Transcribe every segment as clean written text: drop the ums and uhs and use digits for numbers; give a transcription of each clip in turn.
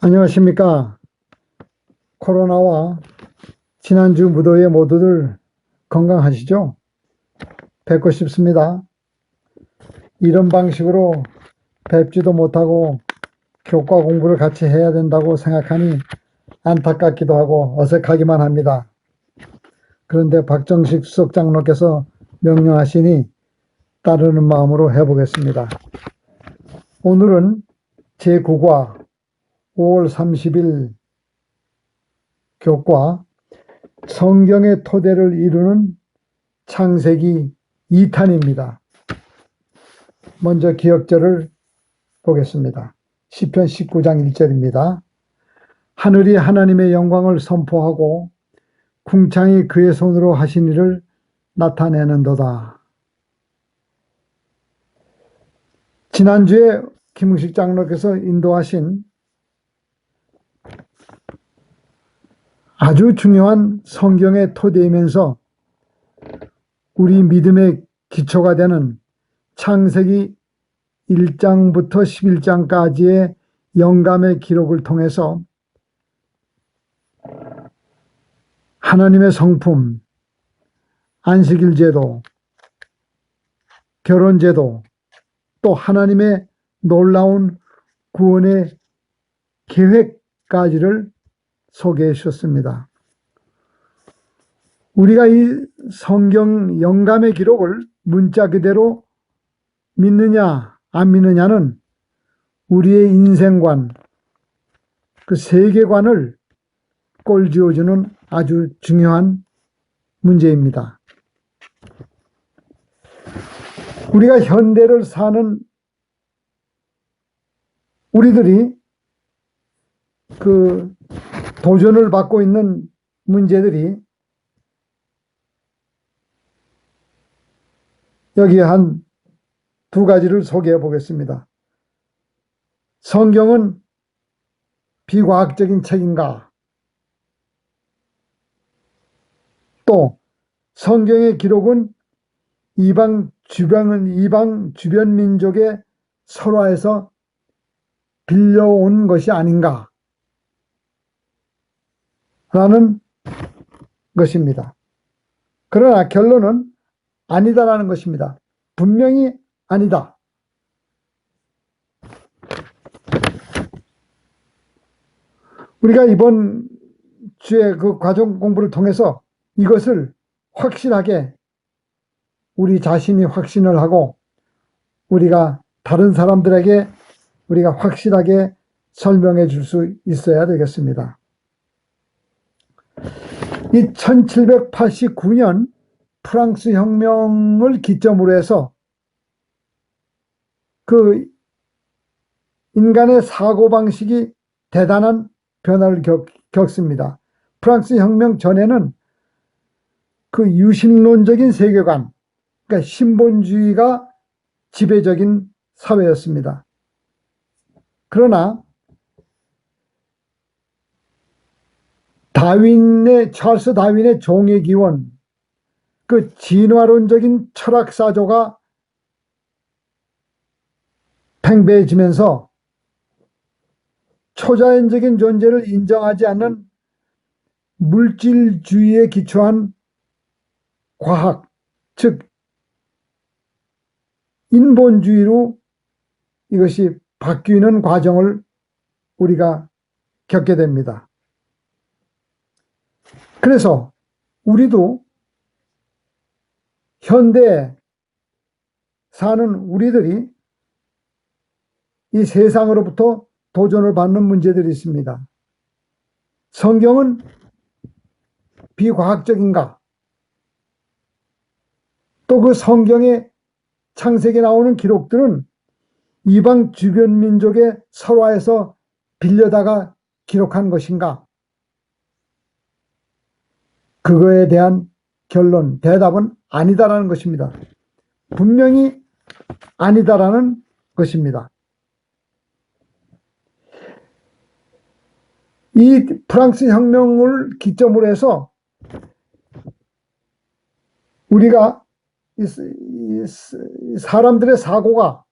안녕하십니까. 코로나와 지난주 무더위에 모두들 건강하시죠? 뵙고 싶습니다. 이런 방식으로 뵙지도 못하고 교과 공부를 같이 해야 된다고 생각하니 안타깝기도 하고 어색하기만 합니다. 그런데 박정식 수석장로께서 명령하시니 따르는 마음으로 해보겠습니다. 오늘은 제9과 5월 30일 교과 성경의 토대를 이루는 창세기 2탄입니다. 먼저 기억절을 보겠습니다. 시편 19장 1절입니다. 하늘이 하나님의 영광을 선포하고 궁창이 그의 손으로 하신 일을 나타내는도다. 지난주에 김웅식 장로께서 인도하신 아주 중요한 성경의 토대이면서 우리 믿음의 기초가 되는 창세기 1장부터 11장까지의 영감의 기록을 통해서 하나님의 성품, 안식일 제도, 결혼 제도, 또 하나님의 놀라운 구원의 계획까지를 소개해 주셨습니다. 우리가 이 성경 영감의 기록을 문자 그대로 믿느냐 안 믿느냐는 우리의 인생관, 그 세계관을 꼴지어주는 아주 중요한 문제입니다. 우리가 현대를 사는 우리들이 그 도전을 받고 있는 문제들이 여기 한 두 가지를 소개해 보겠습니다. 성경은 비과학적인 책인가? 또 성경의 기록은 이방 주변 민족의 설화에서 빌려온 것이 아닌가? 라는 것입니다. 그러나 결론은 아니다라는 것입니다. 분명히 아니다. 우리가 이번 주에 그 과정 공부를 통해서 이것을 확실하게 우리 자신이 확신을 하고 우리가 다른 사람들에게 우리가 확실하게 설명해 줄 수 있어야 되겠습니다. 이 1789년 프랑스 혁명을 기점으로 해서 그 인간의 사고방식이 대단한 변화를 겪습니다. 프랑스 혁명 전에는 그 유신론적인 세계관, 그러니까 신본주의가 지배적인 사회였습니다. 그러나 찰스 다윈의 종의 기원, 그 진화론적인 철학사조가 팽배해지면서 초자연적인 존재를 인정하지 않는 물질주의에 기초한 과학, 즉 인본주의로 이것이 바뀌는 과정을 우리가 겪게 됩니다. 그래서 우리도 현대에 사는 우리들이 이 세상으로부터 도전을 받는 문제들이 있습니다. 성경은 비과학적인가? 또 그 성경의 창세기에 나오는 기록들은 이방 주변 민족의 설화에서 빌려다가 기록한 것인가? 그거에 대한 결론, 대답은 아니다라는 것입니다. 분명히 아니다라는 것입니다. 이 프랑스 혁명을 기점으로 해서 우리가 사람들의 사고가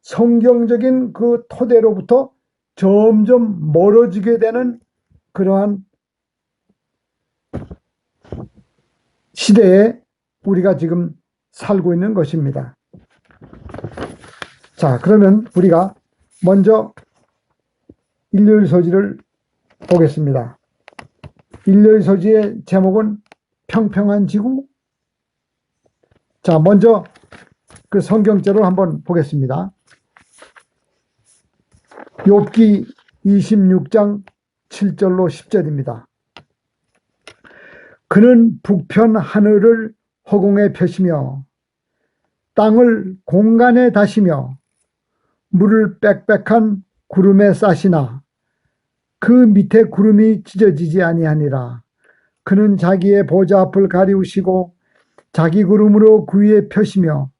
성경적인 그 토대로부터 점점 멀어지게 되는 그러한 시대에 우리가 지금 살고 있는 것입니다. 자, 그러면 우리가 먼저 일요일서지를 보겠습니다. 일요일서지의 제목은 평평한 지구. 자, 먼저 그 성경제로 한번 보겠습니다. 욥기 26장 7절로 10절입니다. 그는 북편 하늘을 허공에 펴시며 땅을 공간에 다시며 물을 빽빽한 구름에 싸시나 그 밑에 구름이 찢어지지 아니하니라. 그는 자기의 보좌 앞을 가리우시고 자기 구름으로 그 위에 펴시며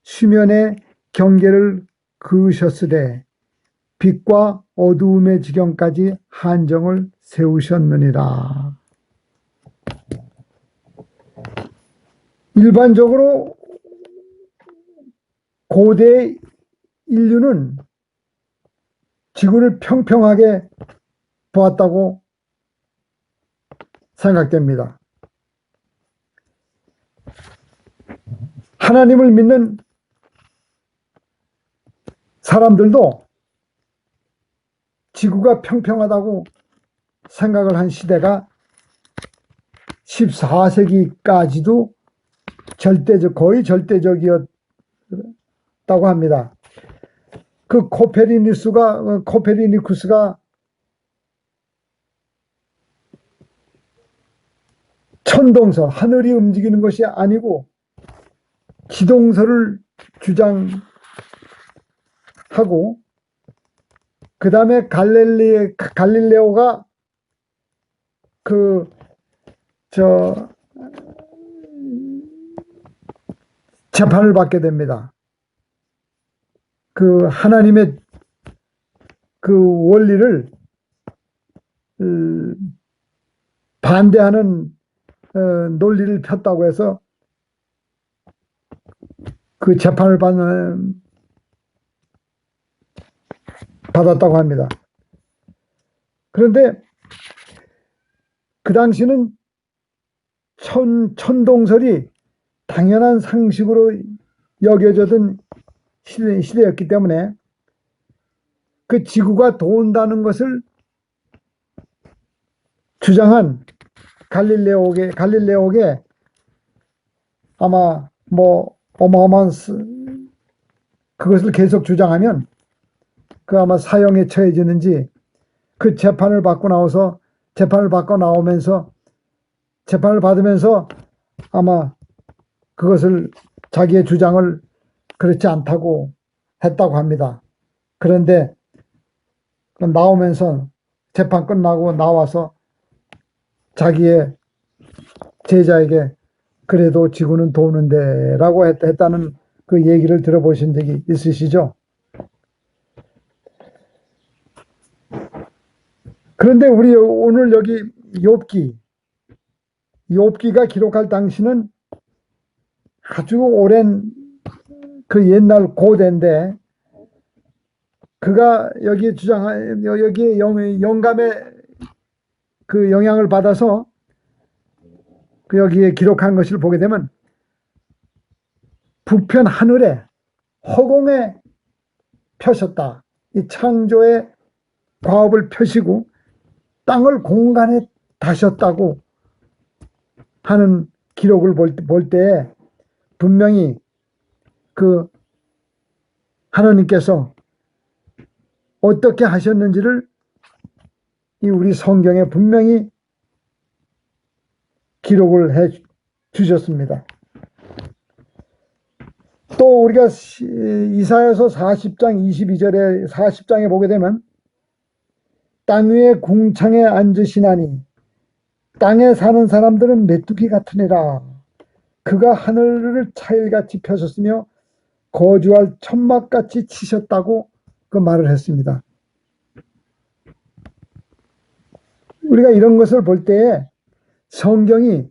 수면에 경계를 그으셨으되 빛과 어두움의 지경까지 한정을 세우셨느니라. 일반적으로 고대 인류는 지구를 평평하게 보았다고 생각됩니다. 하나님을 믿는 사람들도 지구가 평평하다고 생각을 한 시대가 14세기까지도 거의 절대적이었다고 합니다. 그 코페르니쿠스가 천동설, 하늘이 움직이는 것이 아니고 기동설을 주장하고, 그 다음에 갈릴레오가 재판을 받게 됩니다. 그 하나님의 그 원리를 반대하는 논리를 폈다고 해서 그 재판을 받았다고 합니다. 그런데 그 당시는 천동설이 당연한 상식으로 여겨졌던 시대였기 때문에 그 지구가 돈다는 것을 주장한 갈릴레오에게 아마 어마어마한 그것을 계속 주장하면 그 아마 사형에 처해지는지, 그 재판을 받고 나오면서 재판을 받으면서 아마 그것을 자기의 주장을 그렇지 않다고 했다고 합니다. 그런데 나오면서 재판 끝나고 나와서 자기의 제자에게 그래도 지구는 도는데 라고 했다는 그 얘기를 들어보신 적이 있으시죠? 그런데 우리 오늘 여기 욥기가 기록할 당시는 아주 오랜 그 옛날 고대인데, 그가 여기에 영감의 그 영향을 받아서 그 여기에 기록한 것을 보게 되면 북편 하늘에 허공에 펴셨다. 이 창조의 과업을 펴시고 땅을 공간에 다셨다고 하는 기록을 볼 때 분명히 그 하나님께서 어떻게 하셨는지를 이 우리 성경에 분명히 기록을 해 주셨습니다. 또 우리가 이사야서 40장에 보게 되면 땅 위에 궁창에 앉으시나니 땅에 사는 사람들은 메뚜기 같으니라. 그가 하늘을 차일같이 펴셨으며 거주할 천막같이 치셨다고 그 말을 했습니다. 우리가 이런 것을 볼 때에 성경이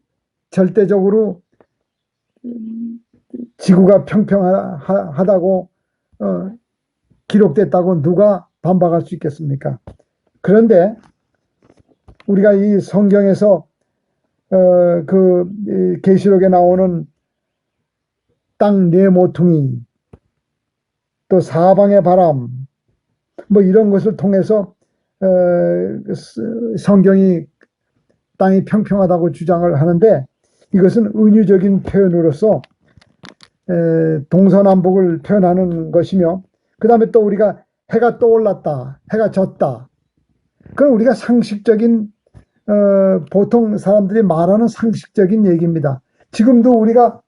절대적으로 지구가 평평하다고 기록됐다고 누가 반박할 수 있겠습니까? 그런데 우리가 이 성경에서 이 계시록에 나오는 땅 네 모퉁이, 또 사방의 바람, 뭐 이런 것을 통해서 성경이 땅이 평평하다고 주장을 하는데, 이것은 은유적인 표현으로서 동서남북을 표현하는 것이며, 그 다음에 또 우리가 해가 떠올랐다, 해가 졌다, 그건 우리가 상식적인 보통 사람들이 말하는 상식적인 얘기입니다. 지금도 우리가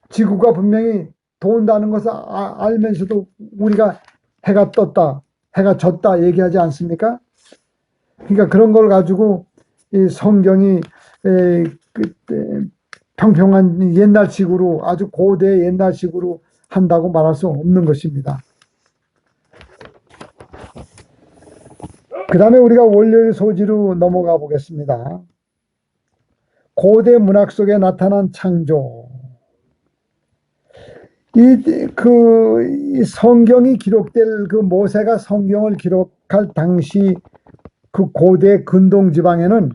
지구가 분명히 돈다는 것을 알면서도 우리가 해가 떴다, 해가 졌다 얘기하지 않습니까? 그러니까 그런 걸 가지고 이 성경이 평평한 옛날식으로, 아주 고대 옛날식으로 한다고 말할 수 없는 것입니다. 그 다음에 우리가 원료의 소지로 넘어가 보겠습니다. 고대 문학 속에 나타난 창조. 이 성경이 기록될, 그 모세가 성경을 기록할 당시 그 고대 근동 지방에는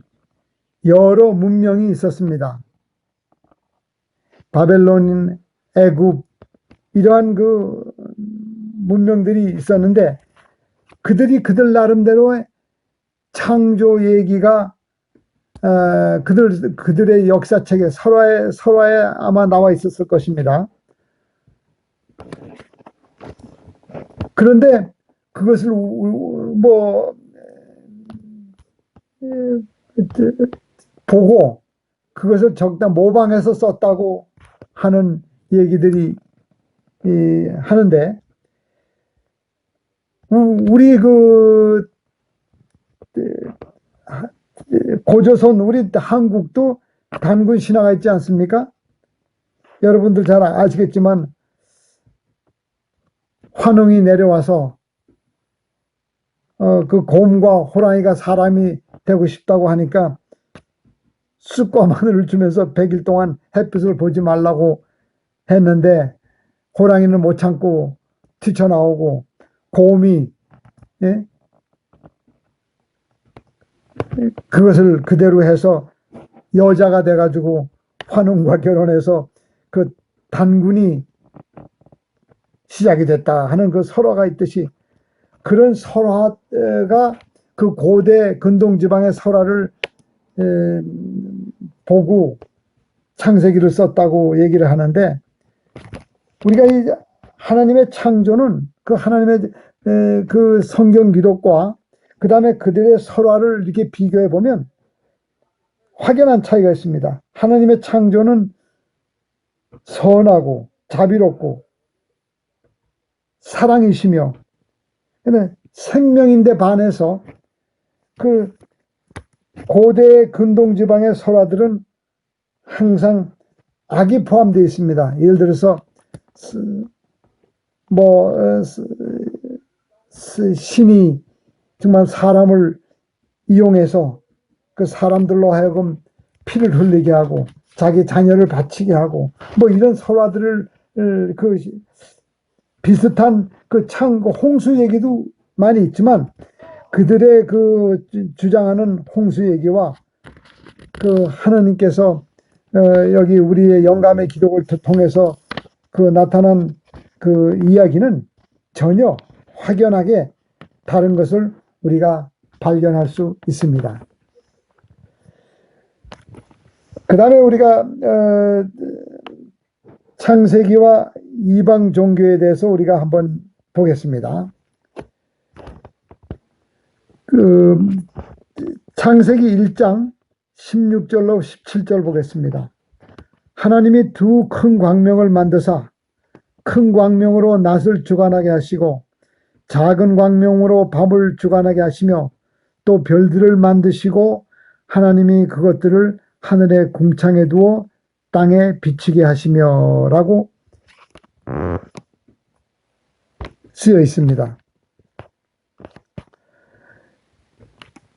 여러 문명이 있었습니다. 바벨론, 애굽, 이러한 그 문명들이 있었는데, 그들 나름대로의 창조 얘기가 그들의 역사책에 설화에 아마 나와 있었을 것입니다. 그런데 그것을 보고 그것을 적다 모방해서 썼다고 하는 얘기들이 하는데, 우리 그 고조선, 우리 한국도 단군 신화가 있지 않습니까? 여러분들 잘 아시겠지만 환웅이 내려와서 그 곰과 호랑이가 사람이 되고 싶다고 하니까 쑥과 마늘을 주면서 100일 동안 햇빛을 보지 말라고 했는데, 호랑이는 못 참고 튀쳐나오고, 곰이 그것을 그대로 해서 여자가 돼가지고 환웅과 결혼해서 그 단군이 시작이 됐다 하는 그 설화가 있듯이, 그런 설화가 그 고대 근동지방의 설화를 보고 창세기를 썼다고 얘기를 하는데, 우리가 이 하나님의 창조는 그 하나님의 그 성경 기록과 그 다음에 그들의 설화를 이렇게 비교해 보면 확연한 차이가 있습니다. 하나님의 창조는 선하고 자비롭고 사랑이시며, 근데 생명인데 반해서 그 고대 근동지방의 설화들은 항상 악이 포함되어 있습니다. 예를 들어서 신이 정말 사람을 이용해서 그 사람들로 하여금 피를 흘리게 하고 자기 자녀를 바치게 하고, 뭐 이런 설화들을 그 비슷한 그 홍수 얘기도 많이 있지만, 그들의 그 주장하는 홍수 얘기와 그 하나님께서 여기 우리의 영감의 기록을 통해서 그 나타난 그 이야기는 전혀 확연하게 다른 것을 우리가 발견할 수 있습니다. 그 다음에 우리가 창세기와 이방 종교에 대해서 우리가 한번 보겠습니다. 그 창세기 1장 16절로 17절 보겠습니다. 하나님이 두 큰 광명을 만드사 큰 광명으로 낮을 주관하게 하시고 작은 광명으로 밤을 주관하게 하시며, 또 별들을 만드시고 하나님이 그것들을 하늘의 궁창에 두어 땅에 비치게 하시며 라고 쓰여 있습니다.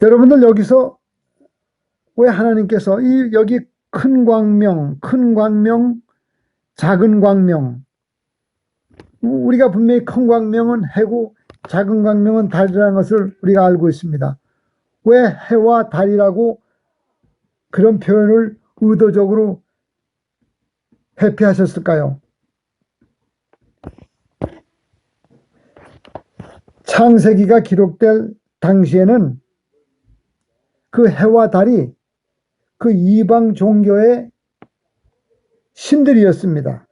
여러분들 여기서 왜 하나님께서 여기 큰 광명, 작은 광명, 우리가 분명히 큰 광명은 해고 작은 광명은 달이라는 것을 우리가 알고 있습니다. 왜 해와 달이라고 그런 표현을 의도적으로 회피하셨을까요? 창세기가 기록될 당시에는 그 해와 달이 그 이방 종교의 신들이었습니다.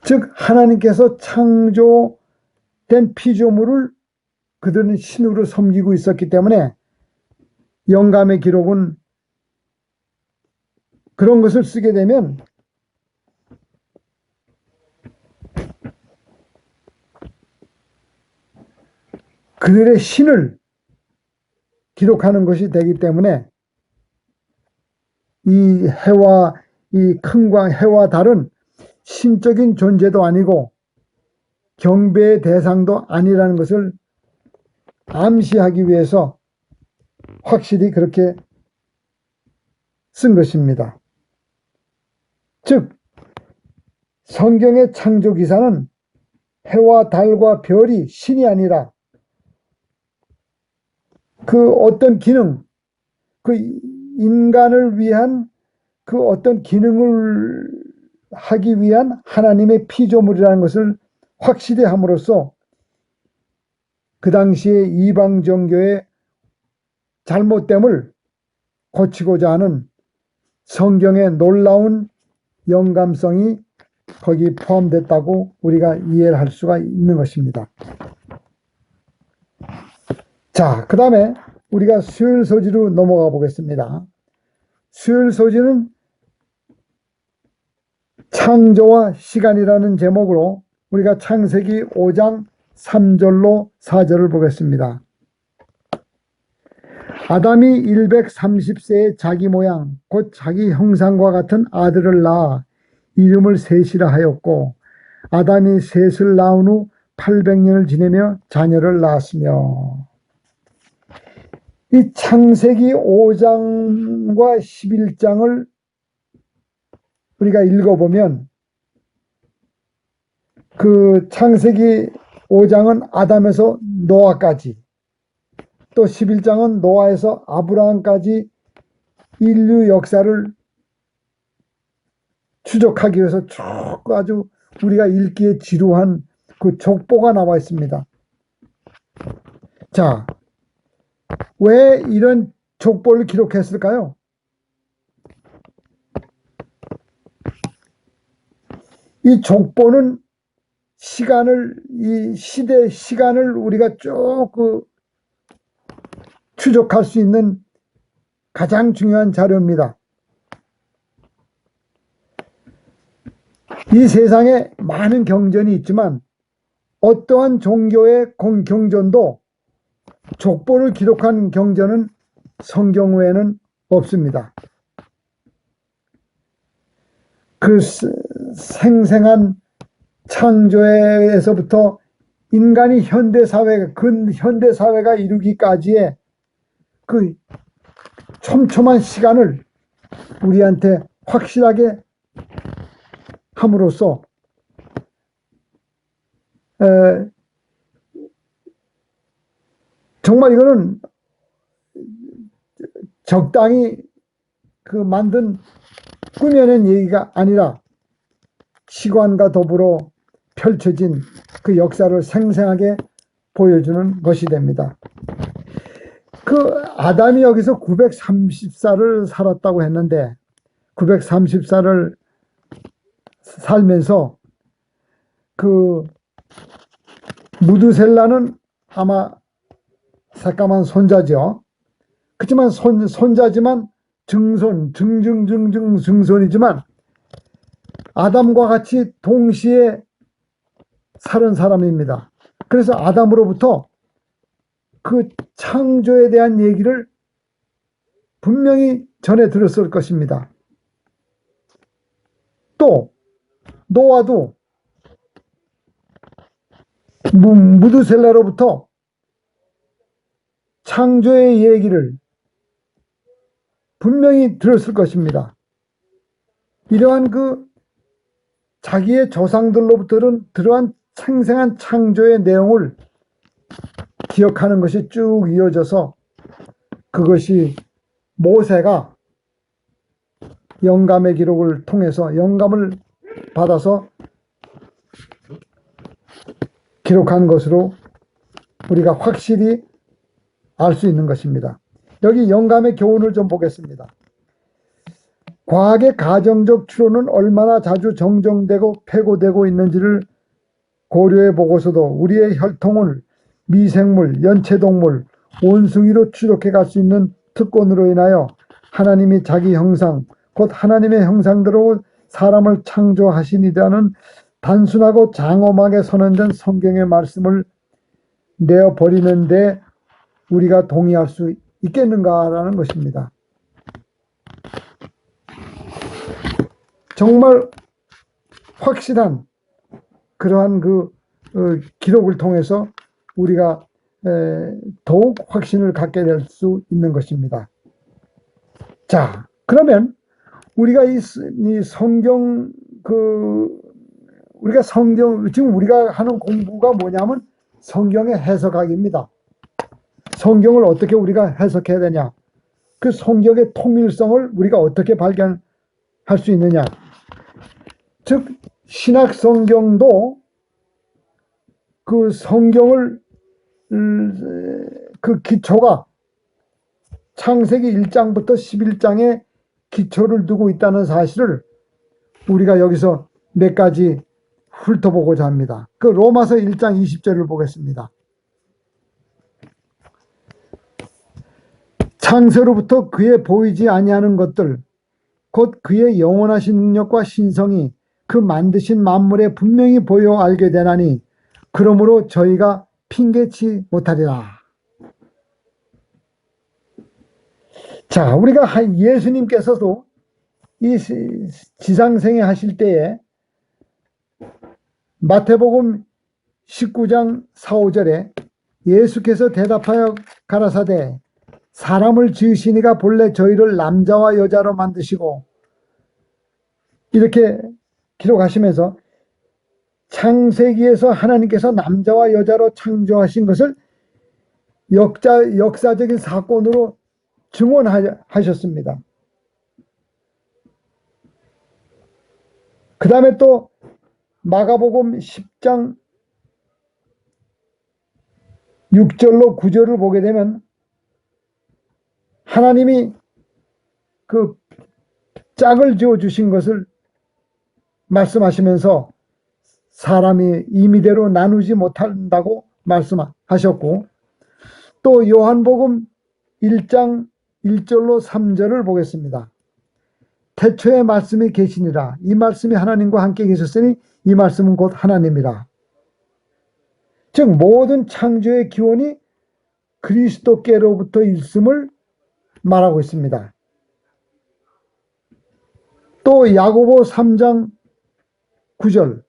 즉 하나님께서 창조된 피조물을 그들은 신으로 섬기고 있었기 때문에 영감의 기록은 그런 것을 쓰게 되면 그들의 신을 기록하는 것이 되기 때문에 이 해와 이 큰 광 해와 달은 신적인 존재도 아니고 경배의 대상도 아니라는 것을 암시하기 위해서 확실히 그렇게 쓴 것입니다. 즉 성경의 창조 기사는 해와 달과 별이 신이 아니라 그 어떤 기능, 그 인간을 위한 그 어떤 기능을 하기 위한 하나님의 피조물이라는 것을 확실히 함으로써 그 당시에 이방 종교의 잘못됨을 고치고자 하는 성경의 놀라운 영감성이 거기 포함됐다고 우리가 이해를 할 수가 있는 것입니다. 자, 그 다음에 우리가 수요일 소지로 넘어가 보겠습니다. 수요일 소지는 창조와 시간이라는 제목으로 우리가 창세기 5장 3절로 4절을 보겠습니다. 아담이 130세에 자기 모양 곧 자기 형상과 같은 아들을 낳아 이름을 셋이라 하였고 아담이 셋을 낳은 후 800년을 지내며 자녀를 낳았으며 이 창세기 5장과 11장을 우리가 읽어보면 그 창세기 5장은 아담에서 노아까지 또 11장은 노아에서 아브라함까지 인류 역사를 추적하기 위해서 쭉 아주 우리가 읽기에 지루한 그 족보가 나와 있습니다. 자, 왜 이런 족보를 기록했을까요? 이 족보는 이 시대 시간을 우리가 쭉 추적할 수 있는 가장 중요한 자료입니다. 이 세상에 많은 경전이 있지만 어떠한 종교의 경전도 족보를 기록한 경전은 성경 외에는 없습니다. 그 생생한 창조에서부터 인간이 현대사회가 이루기까지의 그 촘촘한 시간을 우리한테 확실하게 함으로써 정말 이거는 적당히 만든 꾸며낸 얘기가 아니라 시간과 더불어 펼쳐진 그 역사를 생생하게 보여주는 것이 됩니다. 그 아담이 여기서 930살을 살았다고 했는데 930살을 살면서 그 무두셀라는 아마 새까만 손자죠. 그렇지만 손자지만 증손이지만 아담과 같이 동시에 살은 사람입니다. 그래서 아담으로부터 그 창조에 대한 얘기를 분명히 전해 들었을 것입니다. 또 노아도 무두셀라로부터 창조의 얘기를 분명히 들었을 것입니다. 이러한 자기의 조상들로부터 들은 생생한 창조의 내용을 기억하는 것이 쭉 이어져서 그것이 모세가 영감의 기록을 통해서 영감을 받아서 기록한 것으로 우리가 확실히 알 수 있는 것입니다. 여기 영감의 교훈을 좀 보겠습니다. 과학의 가정적 추론은 얼마나 자주 정정되고 폐고되고 있는지를 고려해 보고서도 우리의 혈통을 미생물, 연체동물, 원숭이로 추적해 갈 수 있는 특권으로 인하여 하나님이 자기 형상, 곧 하나님의 형상대로 사람을 창조하시니라는 단순하고 장엄하게 선언된 성경의 말씀을 내어버리는데 우리가 동의할 수 있겠는가라는 것입니다. 정말 확실한 그러한 기록을 통해서 우리가 더욱 확신을 갖게 될 수 있는 것입니다. 자, 그러면 우리가 이 성경 우리가 지금 우리가 하는 공부가 뭐냐면 성경의 해석학입니다. 성경을 어떻게 우리가 해석해야 되냐? 그 성경의 통일성을 우리가 어떻게 발견할 수 있느냐? 즉 신약 성경도 그 성경을 그 기초가 창세기 1장부터 11장에 기초를 두고 있다는 사실을 우리가 여기서 몇 가지 훑어보고자 합니다. 그 로마서 1장 20절을 보겠습니다. 창세로부터 그의 보이지 아니하는 것들 곧 그의 영원하신 능력과 신성이 그 만드신 만물에 분명히 보여 알게 되나니 그러므로 저희가 핑계치 못하리라. 자, 우리가 예수님께서도 이 지상생애 하실 때에 마태복음 19장 4, 5절에 예수께서 대답하여 가라사대 사람을 지으시니가 본래 저희를 남자와 여자로 만드시고 이렇게 기록하시면서 창세기에서 하나님께서 남자와 여자로 창조하신 것을 역사적인 사건으로 증언하셨습니다. 그 다음에 또 마가복음 10장 6절로 9절을 보게 되면 하나님이 그 짝을 지어 주신 것을 말씀하시면서 사람이 임의대로 나누지 못한다고 말씀하셨고 또 요한복음 1장 1절로 3절을 보겠습니다. 태초에 말씀이 계시니라. 이 말씀이 하나님과 함께 계셨으니 이 말씀은 곧 하나님이라. 즉 모든 창조의 기원이 그리스도께로부터 있음을 말하고 있습니다. 또 야고보 3장 9절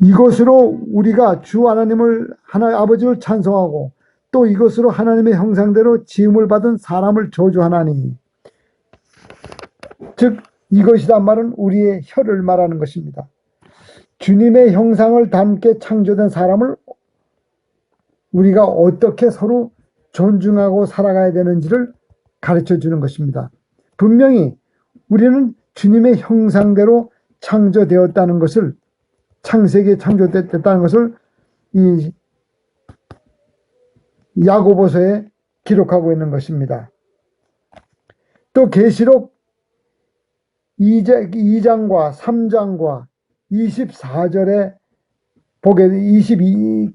이것으로 우리가 주 하나님을 아버지를 찬송하고 또 이것으로 하나님의 형상대로 지음을 받은 사람을 저주하나니 즉 이것이란 말은 우리의 혀를 말하는 것입니다. 주님의 형상을 담게 창조된 사람을 우리가 어떻게 서로 존중하고 살아가야 되는지를 가르쳐 주는 것입니다. 분명히 우리는 주님의 형상대로 창조되었다는 것을 창세기에 창조됐다는 것을 이 야고보서에 기록하고 있는 것입니다. 또 계시록 2장과 3장과 24절에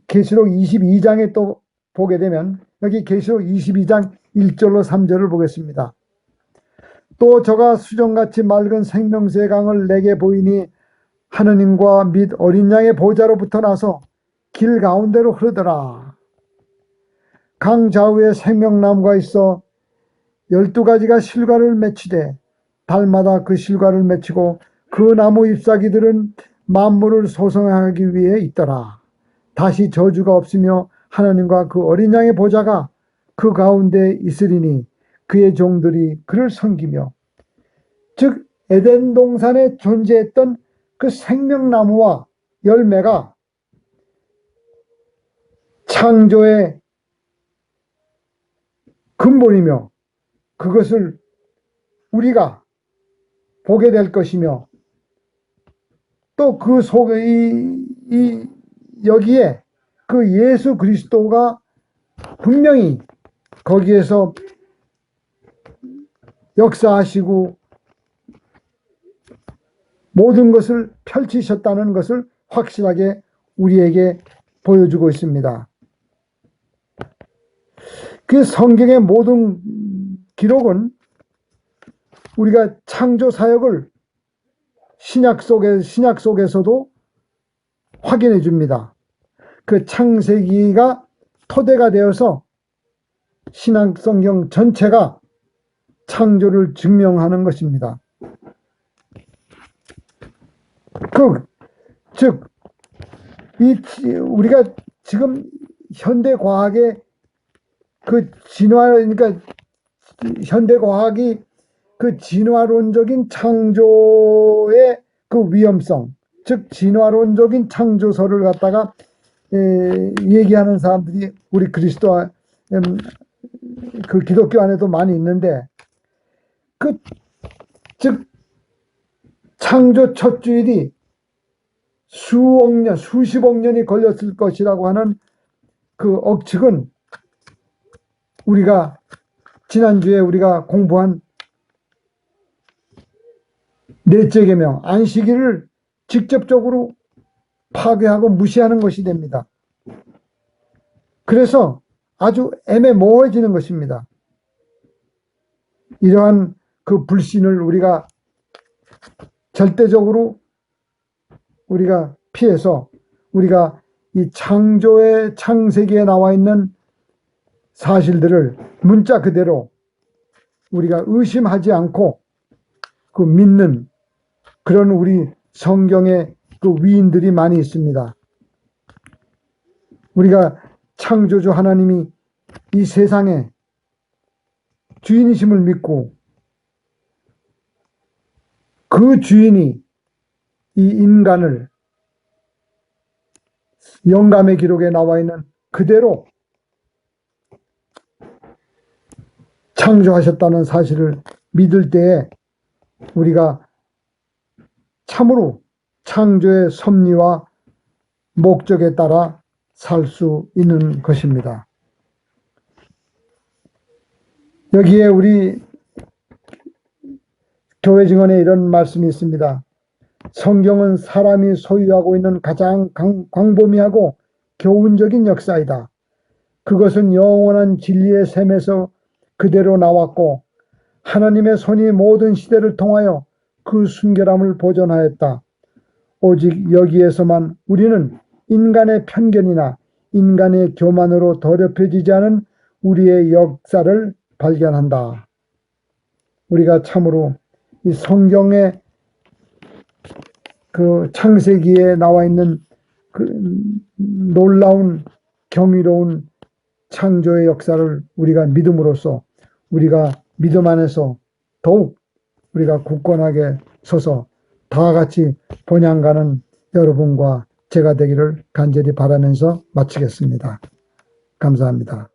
계시록 22장에 또 보게 되면 여기 계시록 22장 1절로 3절을 보겠습니다. 또 저가 수정같이 맑은 생명수의 강을 내게 보이니 하느님과 및 어린 양의 보좌로부터 나서 길 가운데로 흐르더라. 강 좌우에 생명나무가 있어 12가지가 실과를 맺히되 달마다 그 실과를 맺히고 그 나무 잎사귀들은 만물을 소성하기 위해 있더라. 다시 저주가 없으며 하나님과 그 어린 양의 보좌가 그 가운데 있으리니 그의 종들이 그를 섬기며, 즉 에덴 동산에 존재했던 그 생명나무와 열매가 창조의 근본이며 그것을 우리가 보게 될 것이며, 또 그 속에 여기에 그 예수 그리스도가 분명히 거기에서 역사하시고 모든 것을 펼치셨다는 것을 확실하게 우리에게 보여주고 있습니다. 그 성경의 모든 기록은 우리가 창조 사역을 신약 속에서도 확인해 줍니다. 그 창세기가 토대가 되어서 신약 성경 전체가 창조를 증명하는 것입니다. 즉, 우리가 지금 현대 과학의 그 그러니까 현대 과학이 그 진화론적인 창조의 그 위험성, 즉 진화론적인 창조설을 갖다가 얘기하는 사람들이 우리 그리스도 그 기독교 안에도 많이 있는데, 즉 창조 첫 주일이 수억 년, 수십억 년이 걸렸을 것이라고 하는 그 억측은 우리가 지난주에 우리가 공부한 넷째 계명 안식일을 직접적으로 파괴하고 무시하는 것이 됩니다. 그래서 아주 애매모호해지는 것입니다. 이러한 그 불신을 우리가 절대적으로 우리가 피해서 우리가 이 창세기에 나와 있는 사실들을 문자 그대로 우리가 의심하지 않고 그 믿는 그런 우리 성경의 그 위인들이 많이 있습니다. 우리가 창조주 하나님이 이 세상의 주인이심을 믿고 그 주인이 이 인간을 영감의 기록에 나와 있는 그대로 창조하셨다는 사실을 믿을 때에 우리가 참으로 창조의 섭리와 목적에 따라 살 수 있는 것입니다. 여기에 우리 교회 증언에 이런 말씀이 있습니다. 성경은 사람이 소유하고 있는 가장 광범위하고 교훈적인 역사이다. 그것은 영원한 진리의 셈에서 그대로 나왔고 하나님의 손이 모든 시대를 통하여 그 순결함을 보존하였다. 오직 여기에서만 우리는 인간의 편견이나 인간의 교만으로 더럽혀지지 않은 우리의 역사를 발견한다. 우리가 참으로 이 성경의 그 창세기에 나와 있는 그 놀라운 경이로운 창조의 역사를 우리가 믿음으로써 우리가 믿음 안에서 더욱 우리가 굳건하게 서서 다 같이 본향가는 여러분과 제가 되기를 간절히 바라면서 마치겠습니다. 감사합니다.